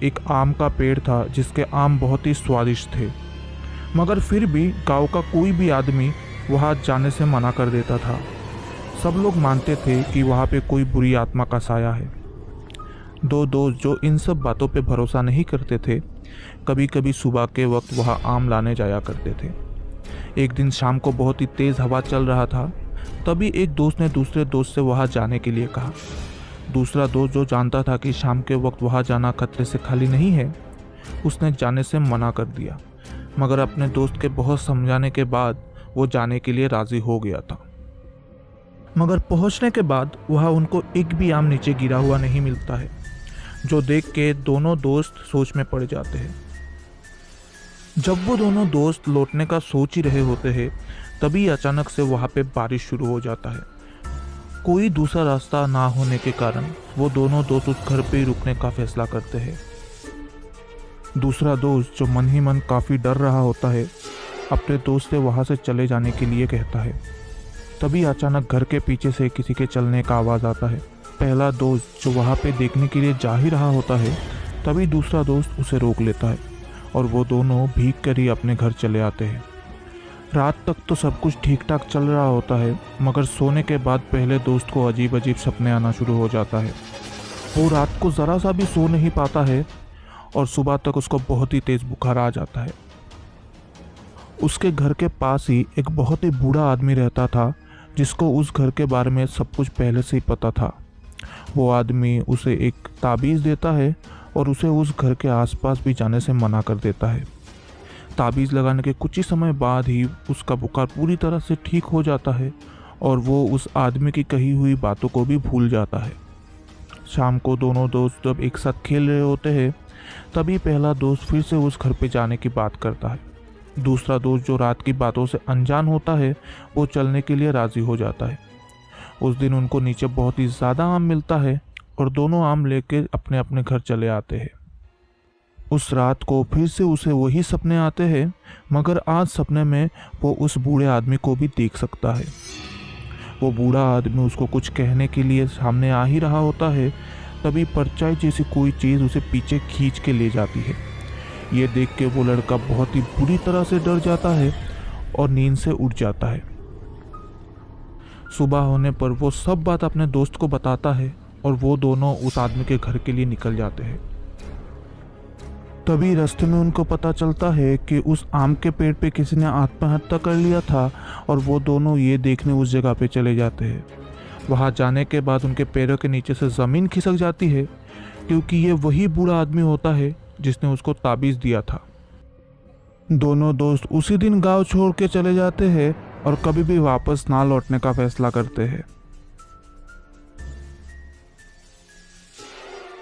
एक आम का पेड़ था जिसके आम बहुत ही स्वादिष्ट थे, मगर फिर भी गांव का कोई भी आदमी वहां जाने से मना कर देता था। सब लोग मानते थे कि वहां पे कोई बुरी आत्मा का साया है। दो दोस्त जो इन सब बातों पे भरोसा नहीं करते थे, कभी कभी सुबह के वक्त वहां आम लाने जाया करते थे। एक दिन शाम को बहुत ही तेज़ हवा चल रहा था। तभी एक दोस्त ने दूसरे दोस्त से वहां जाने के लिए कहा। दूसरा दोस्त जो जानता था कि शाम के वक्त वहां जाना खतरे से खाली नहीं है, उसने जाने से मना कर दिया, मगर अपने दोस्त के बहुत समझाने के बाद वो जाने के लिए राज़ी हो गया था। मगर पहुंचने के बाद वहां उनको एक भी आम नीचे गिरा हुआ नहीं मिलता है, जो देख के दोनों दोस्त सोच में पड़ जाते हैं। जब वो दोनों दोस्त लौटने का सोच ही रहे होते हैं, तभी अचानक से वहाँ पे बारिश शुरू हो जाता है। कोई दूसरा रास्ता ना होने के कारण वो दोनों दोस्त उस घर पे ही रुकने का फैसला करते हैं। दूसरा दोस्त जो मन ही मन काफ़ी डर रहा होता है, अपने दोस्त से वहाँ से चले जाने के लिए कहता है। तभी अचानक घर के पीछे से किसी के चलने का आवाज़ आता है। पहला दोस्त जो वहाँ पे देखने के लिए जा ही रहा होता है, तभी दूसरा दोस्त उसे रोक लेता है और वो दोनों भीग कर ही अपने घर चले आते हैं। रात तक तो सब कुछ ठीक ठाक चल रहा होता है, मगर सोने के बाद पहले दोस्त को अजीब अजीब सपने आना शुरू हो जाता है। वो रात को ज़रा सा भी सो नहीं पाता है और सुबह तक उसको बहुत ही तेज़ बुखार आ जाता है। उसके घर के पास ही एक बहुत ही बूढ़ा आदमी रहता था, जिसको उस घर के बारे में सब कुछ पहले से ही पता था। वो आदमी उसे एक ताबीज़ देता है और उसे उस घर के आसपास भी जाने से मना कर देता है। ताबीज़ लगाने के कुछ ही समय बाद ही उसका बुखार पूरी तरह से ठीक हो जाता है और वो उस आदमी की कही हुई बातों को भी भूल जाता है। शाम को दोनों दोस्त जब एक साथ खेल रहे होते हैं, तभी पहला दोस्त फिर से उस घर पे जाने की बात करता है। दूसरा दोस्त जो रात की बातों से अनजान होता है, वो चलने के लिए राज़ी हो जाता है। उस दिन उनको नीचे बहुत ही ज़्यादा आम मिलता है और दोनों आम लेके अपने अपने घर चले आते हैं। उस रात को फिर से उसे वही सपने आते हैं, मगर आज सपने में वो उस बूढ़े आदमी को भी देख सकता है। वो बूढ़ा आदमी उसको कुछ कहने के लिए सामने आ ही रहा होता है, तभी परछाई जैसी कोई चीज़ उसे पीछे खींच के ले जाती है। ये देख के वो लड़का बहुत ही बुरी तरह से डर जाता है और नींद से उठ जाता है। सुबह होने पर वो सब बात अपने दोस्त को बताता है और वो दोनों उस आदमी के घर के लिए निकल जाते हैं। तभी रास्ते में उनको पता चलता है कि उस आम के पेड़ पे किसी ने आत्महत्या कर लिया था और वो दोनों ये देखने उस जगह पे चले जाते हैं। वहाँ जाने के बाद उनके पैरों के नीचे से ज़मीन खिसक जाती है, क्योंकि ये वही बूढ़ा आदमी होता है जिसने उसको ताबीज़ दिया था। दोनों दोस्त उसी दिन गांव छोड़ के चले जाते हैं और कभी भी वापस ना लौटने का फैसला करते हैं।